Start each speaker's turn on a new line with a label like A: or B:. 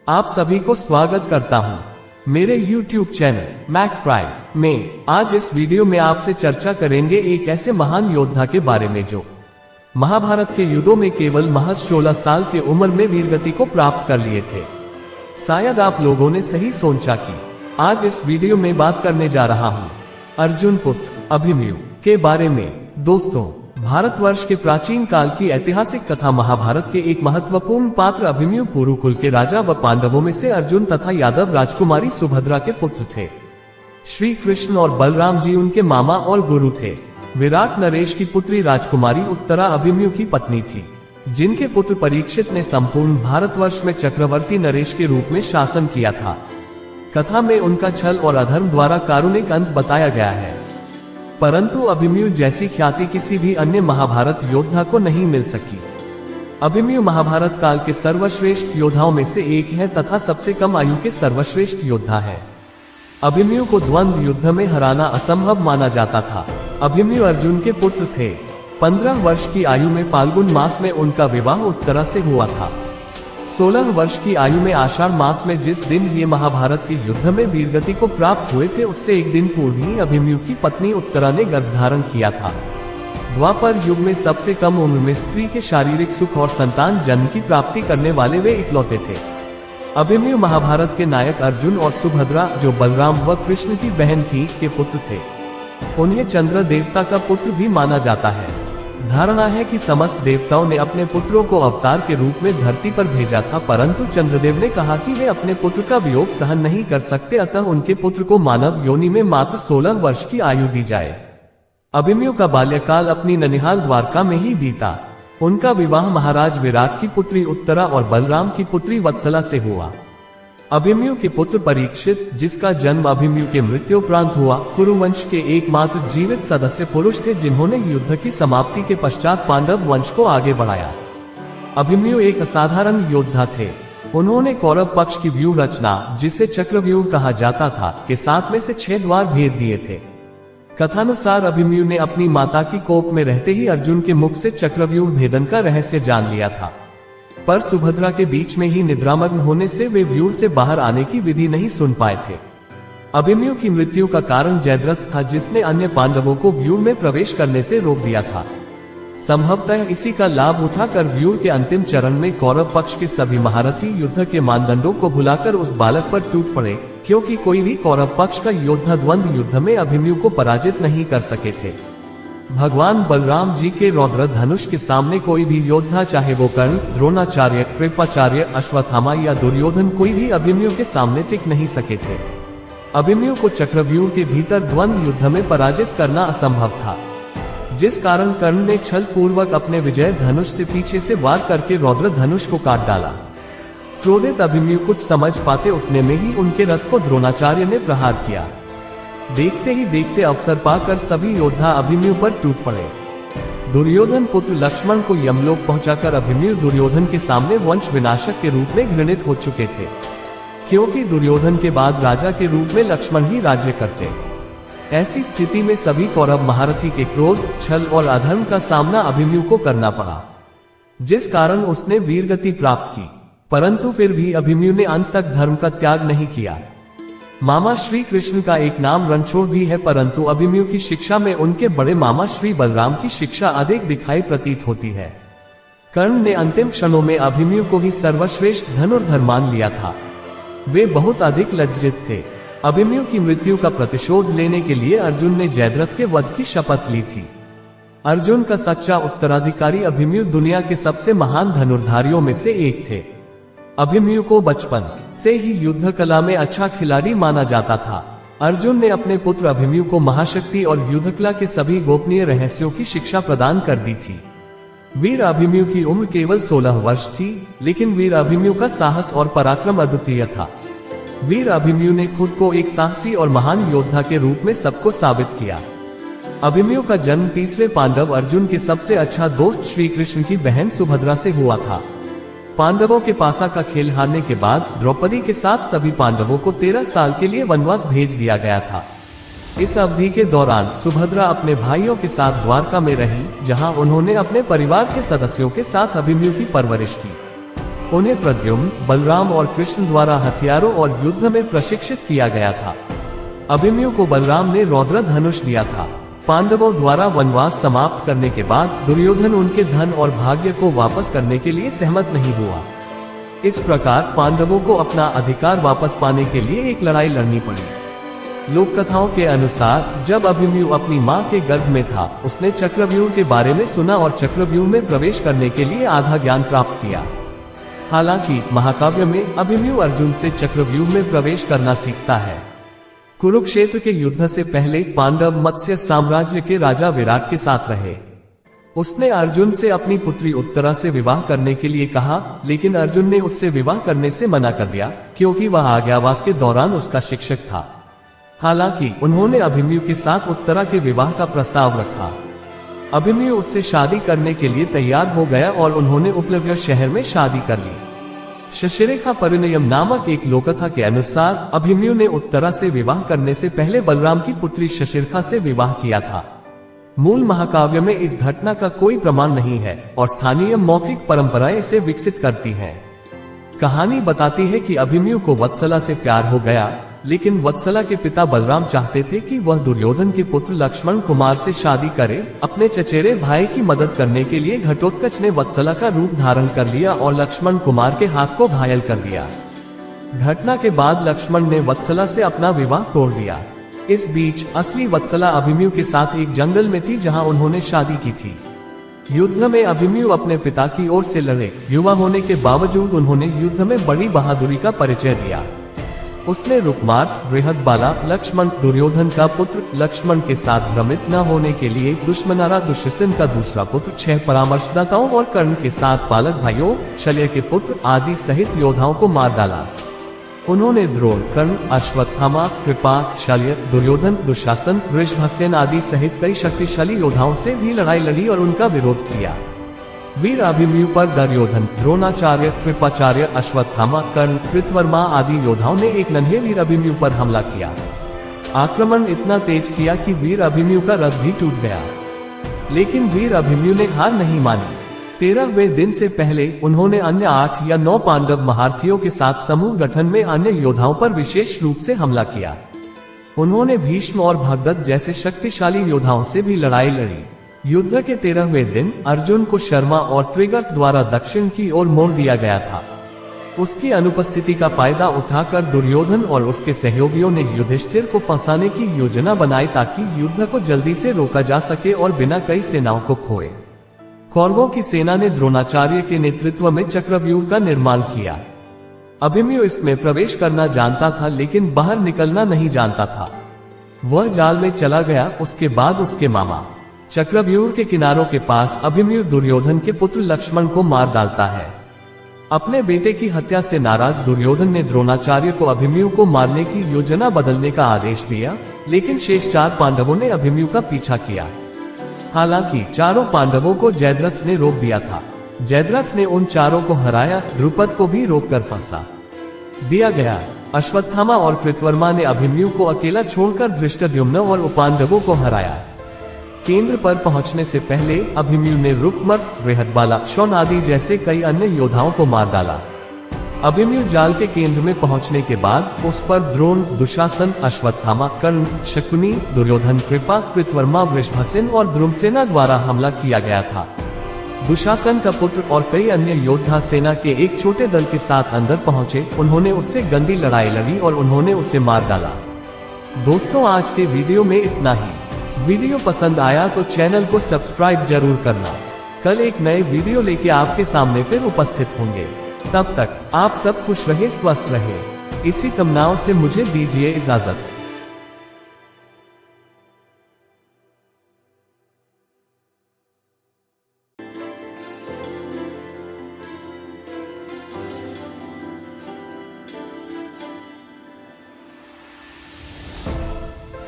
A: आप सभी को स्वागत करता हूं मेरे YouTube चैनल मैक प्राइम में। आज इस वीडियो में आपसे चर्चा करेंगे एक ऐसे महान योद्धा के बारे में जो महाभारत के युद्धों में केवल महज 16 साल की उम्र में वीरगति को प्राप्त कर लिए थे। शायद आप लोगों ने सही सोचा कि आज इस वीडियो में बात करने जा रहा हूं अर्जुन पुत्र अभिमन्यु के बारे में। दोस्तों, भारतवर्ष के प्राचीन काल की ऐतिहासिक कथा महाभारत के एक महत्वपूर्ण पात्र अभिमन्यु कुरुकुल के राजा व पांडवों में से अर्जुन तथा यादव राजकुमारी सुभद्रा के पुत्र थे। श्री कृष्ण और बलराम जी उनके मामा और गुरु थे। विराट नरेश की पुत्री राजकुमारी उत्तरा अभिमन्यु की पत्नी थी, जिनके पुत्र परीक्षित ने संपूर्ण भारतवर्ष में चक्रवर्ती नरेश के रूप में शासन किया था। कथा में उनका छल और अधर्म द्वारा कारुणिक अंत बताया गया है, परंतु अभिमन्यु जैसी ख्याति किसी भी अन्य महाभारत योद्धा को नहीं मिल सकी। अभिमन्यु महाभारत काल के सर्वश्रेष्ठ योद्धाओं में से एक है तथा सबसे कम आयु के सर्वश्रेष्ठ योद्धा है। अभिमन्यु को द्वंद्व युद्ध में हराना असंभव माना जाता था। अभिमन्यु अर्जुन के पुत्र थे। 15 वर्ष की आयु में फाल्गुन मास में उनका विवाह उत्तरा से हुआ था। 16 वर्ष की आयु में आषाढ़ मास में जिस दिन ये महाभारत के युद्ध में वीरगति को प्राप्त हुए थे, उससे एक दिन पूर्व ही अभिमन्यु की पत्नी उत्तरा ने गर्भ धारण किया था। द्वापर युग में सबसे कम उम्र में स्त्री के शारीरिक सुख और संतान जन्म की प्राप्ति करने वाले वे इकलौते थे। अभिमन्यु महाभारत के नायक अर्जुन और सुभद्रा, जो बलराम व कृष्ण की बहन थी, के पुत्र थे। उन्हें चंद्र देवता का पुत्र भी माना जाता है। धारणा है कि समस्त देवताओं ने अपने पुत्रों को अवतार के रूप में धरती पर भेजा था, परंतु चंद्रदेव ने कहा कि वे अपने पुत्र का वियोग सहन नहीं कर सकते, अतः उनके पुत्र को मानव योनि में मात्र 16 वर्ष की आयु दी जाए। अभिमन्यु का बाल्यकाल अपनी ननिहाल द्वारका में ही बीता। उनका विवाह महाराज विराट की पुत्री उत्तरा और बलराम की पुत्री वत्सला से हुआ। अभिमन्यु के पुत्र परीक्षित, जिसका जन्म अभिमन्यु के मृत्युपरांत हुआ, कुरुवंश के एकमात्र जीवित सदस्य पुरुष थे जिन्होंने युद्ध की समाप्ति के पश्चात पांडव वंश को आगे बढ़ाया। अभिमन्यु एक असाधारण योद्धा थे। उन्होंने कौरव पक्ष की व्यूह रचना, जिसे चक्रव्यूह कहा जाता था, के 7 में से 6 द्वार भेद दिए थे। कथानुसार अभिमन्यु ने अपनी माता की कोख में रहते ही अर्जुन के मुख से चक्रव्यूह भेदन का रहस्य जान लिया था, पर सुभद्रा के बीच में ही निद्रामग्न होने से वे व्यूह से बाहर आने की विधि नहीं सुन पाए थे। अभिमन्यु की मृत्यु का कारण जयद्रथ था, जिसने अन्य पांडवों को व्यूह में प्रवेश करने से रोक दिया था। संभवतः इसी का लाभ उठाकर व्यूह के अंतिम चरण में कौरव पक्ष के सभी महारथी युद्ध के मानदंडों को भुलाकर उस बालक पर टूट पड़े, क्योंकि कोई भी कौरव पक्ष का योद्धा द्वंद्व युद्ध में अभिमन्यु को पराजित नहीं कर सके थे। भगवान बलराम जी के रौद्र धनुष के सामने कोई भी योद्धा, चाहे वो कर्ण, द्रोणाचार्य, कृपाचार्य, अश्वत्थामा या दुर्योधन, कोई भी अभिमन्यु के सामने टिक नहीं सके थे। अभिमन्यु को चक्रव्यूह के भीतर द्वंद्व युद्ध में पराजित करना असंभव था, जिस कारण कर्ण ने छल पूर्वक अपने विजय धनुष से पीछे से वार करके रौद्र धनुष को काट डाला। क्रोधित अभिमन्यु कुछ समझ पाते उठने में ही उनके रथ को द्रोणाचार्य ने प्रहार किया। देखते ही देखते अवसर पाकर सभी योद्धा अभिमन्यु पर टूट पड़े। दुर्योधन पुत्र लक्ष्मण को यमलोक पहुंचाकर अभिमन्यु दुर्योधन के सामने वंश विनाशक के रूप में घृणित हो चुके थे, क्योंकि दुर्योधन के बाद राजा के रूप में लक्ष्मण ही राज्य करते। ऐसी स्थिति में सभी कौरव महारथी के क्रोध, छल और अधर्म का सामना अभिमन्यु को करना पड़ा, जिस कारण उसने वीरगति प्राप्त की। परंतु फिर भी अभिमन्यु ने अंत तक धर्म का त्याग नहीं किया। मामा श्री कृष्ण का एक नाम रणछोड़ भी है, परंतु अभिमन्यु की शिक्षा में उनके बड़े मामा श्री बलराम की शिक्षा अधिक दिखाई प्रतीत होती है। कर्ण ने अंतिम क्षणों में अभिमन्यु को ही सर्वश्रेष्ठ धनुर्धर मान लिया था। वे बहुत अधिक लज्जित थे। अभिमन्यु की मृत्यु का प्रतिशोध लेने के लिए अर्जुन ने जयद्रथ के वध की शपथ ली थी। अर्जुन का सच्चा उत्तराधिकारी अभिमन्यु दुनिया के सबसे महान धनुर्धारियों में से एक थे। अभिमन्यु को बचपन से ही युद्ध कला में अच्छा खिलाड़ी माना जाता था। अर्जुन ने अपने पुत्र अभिमन्यु को महाशक्ति और युद्ध कला के सभी गोपनीय रहस्यों की शिक्षा प्रदान कर दी थी। वीर अभिमन्यु की उम्र केवल 16 वर्ष थी, लेकिन वीर अभिमन्यु का साहस और पराक्रम अद्वितीय था। वीर अभिमन्यु ने खुद को एक साहसी और महान योद्धा के रूप में सबको साबित किया। अभिमन्यु का जन्म तीसरे पांडव अर्जुन के सबसे अच्छा दोस्त श्री कृष्ण की बहन सुभद्रा से हुआ था। पांडवों के पासा का खेल हारने के बाद द्रौपदी के साथ सभी पांडवों को 13 साल के लिए वनवास भेज दिया गया था। इस अवधि के दौरान सुभद्रा अपने भाइयों के साथ द्वारका में रही, जहां उन्होंने अपने परिवार के सदस्यों के साथ अभिमन्यु की परवरिश की। उन्हें प्रद्युम्न, बलराम और कृष्ण द्वारा हथियारों और युद्ध में प्रशिक्षित किया गया था। अभिमन्यु को बलराम ने रौद्र धनुष दिया था। पांडवों द्वारा वनवास समाप्त करने के बाद दुर्योधन उनके धन और भाग्य को वापस करने के लिए सहमत नहीं हुआ। इस प्रकार पांडवों को अपना अधिकार वापस पाने के लिए एक लड़ाई लड़नी पड़ी। लोक कथाओं के अनुसार जब अभिमन्यु अपनी मां के गर्भ में था, उसने चक्रव्यूह के बारे में सुना और चक्रव्यूह में प्रवेश करने के लिए आधा ज्ञान प्राप्त किया। हालांकि महाकाव्य में अभिमन्यु अर्जुन से चक्रव्यूह में प्रवेश करना सीखता है। कुरुक्षेत्र के युद्ध से पहले पांडव मत्स्य साम्राज्य के राजा विराट के साथ रहे। उसने अर्जुन से अपनी पुत्री उत्तरा से विवाह करने के लिए कहा, लेकिन अर्जुन ने उससे विवाह करने से मना कर दिया क्योंकि वह आज्ञावास के दौरान उसका शिक्षक था। हालांकि उन्होंने अभिमन्यु के साथ उत्तरा के विवाह का प्रस्ताव रखा। अभिमन्यु उससे शादी करने के लिए तैयार हो गया और उन्होंने उपलव्य शहर में शादी कर ली। शशिरेखा परिणयम नामक एक लोककथा के अनुसार अभिमन्यु ने उत्तरा से विवाह करने से पहले बलराम की पुत्री शशिरेखा से विवाह किया था। मूल महाकाव्य में इस घटना का कोई प्रमाण नहीं है और स्थानीय मौखिक परंपराएं इसे विकसित करती हैं। कहानी बताती है कि अभिमन्यु को वत्सला से प्यार हो गया, लेकिन वत्सला के पिता बलराम चाहते थे कि वह दुर्योधन के पुत्र लक्ष्मण कुमार से शादी करे। अपने चचेरे भाई की मदद करने के लिए घटोत्कच ने वत्सला का रूप धारण कर लिया और लक्ष्मण कुमार के हाथ को घायल कर दिया। घटना के बाद लक्ष्मण ने वत्सला से अपना विवाह तोड़ दिया। इस बीच असली वत्सला अभिमन्यु के साथ एक जंगल में थी जहां उन्होंने शादी की थी। युद्ध में अभिमन्यु अपने पिता की ओर से लड़े। युवा होने के बावजूद उन्होंने युद्ध में बड़ी बहादुरी का परिचय दिया। उसने रुकमार्ग, बृहदबाला, लक्ष्मण, दुर्योधन का पुत्र लक्ष्मण के साथ भ्रमित न होने के लिए दुश्मनारा दुष्यसन का दूसरा पुत्र, 6 परामर्शदाताओं और कर्ण के साथ बालक भाइयों, शल्य के पुत्र आदि सहित योद्धाओं को मार डाला। उन्होंने द्रोण, कर्ण, अश्वत्थामा, कृपा, शल्य, दुर्योधन, दुशासन, वृषभसेन आदि सहित कई शक्तिशाली योद्धाओं से भी लड़ाई लड़ी और उनका विरोध किया। वीर अभिमन्यु पर दुर्योधन, द्रोणाचार्य, कृपाचार्य, अश्वत्थामा, कर्ण, कृतवर्मा आदि योद्धाओं ने एक नन्हे वीर अभिमन्यु पर हमला किया। आक्रमण इतना तेज किया कि वीर अभिमन्यु का रथ भी टूट गया, लेकिन वीर अभिमन्यु ने हार नहीं मानी। 13वें दिन से पहले उन्होंने अन्य 8 या 9 पांडव महारथियों के साथ समूह गठन में अन्य योद्धाओं पर विशेष रूप से हमला किया। उन्होंने भीष्म और भगदत्त जैसे शक्तिशाली योद्धाओं से भी लड़ाई लड़ी। युद्ध के 13वें दिन अर्जुन को शर्मा और त्रिगर्त द्वारा दक्षिण की ओर मोड़ दिया गया था। उसकी अनुपस्थिति का फायदा उठाकर दुर्योधन और उसके सहयोगियों ने युधिष्ठिर को फंसाने की योजना बनाई ताकि युद्ध को जल्दी से रोका जा सके और बिना कई सेनाओं को खोए। कौरवों की सेना ने द्रोणाचार्य के नेतृत्व में चक्रव्यूह का निर्माण किया। अभिमन्यु इसमें प्रवेश करना जानता था, लेकिन बाहर निकलना नहीं जानता था। वह जाल में चला गया। उसके बाद उसके मामा चक्रव्यूह के किनारों के पास अभिमन्यु दुर्योधन के पुत्र लक्ष्मण को मार डालता है। अपने बेटे की हत्या से नाराज दुर्योधन ने द्रोणाचार्य को अभिमन्यु को मारने की योजना बदलने का आदेश दिया, लेकिन शेष 4 पांडवों ने अभिमन्यु का पीछा किया। हालांकि चारों पांडवों को जयद्रथ ने रोक दिया था। जयद्रथ ने उन चारों को हराया। द्रुपद को भी रोककर फंसा दिया गया। अश्वत्थामा और कृतवर्मा ने अभिमन्यु को अकेला छोड़कर धृष्टद्युम्न और उपांडवों को हराया। केंद्र पर पहुंचने से पहले अभिमन्यु ने रुकमर्ग, बृहदबाला, शौन आदि जैसे कई अन्य योद्धाओं को मार डाला। अभिमन्यु जाल के केंद्र में पहुंचने के बाद उस पर द्रोण, दुशासन, अश्वत्थामा, कर्ण, शकुनी, दुर्योधन, कृपा, कृतवर्मा, वृषभसेन और द्रुमसेना द्वारा हमला किया गया था। दुशासन का पुत्र और कई अन्य योद्धा सेना के एक छोटे दल के साथ अंदर पहुंचे। उन्होंने उससे गंदी लड़ाई लड़ी और उन्होंने उसे मार डाला। दोस्तों, आज के वीडियो में इतना ही। वीडियो पसंद आया तो चैनल को सब्सक्राइब जरूर करना। कल एक नए वीडियो लेके आपके सामने फिर उपस्थित होंगे। तब तक आप सब खुश रहे, स्वस्थ रहे। इसी कामनाओं से मुझे दीजिए इजाजत।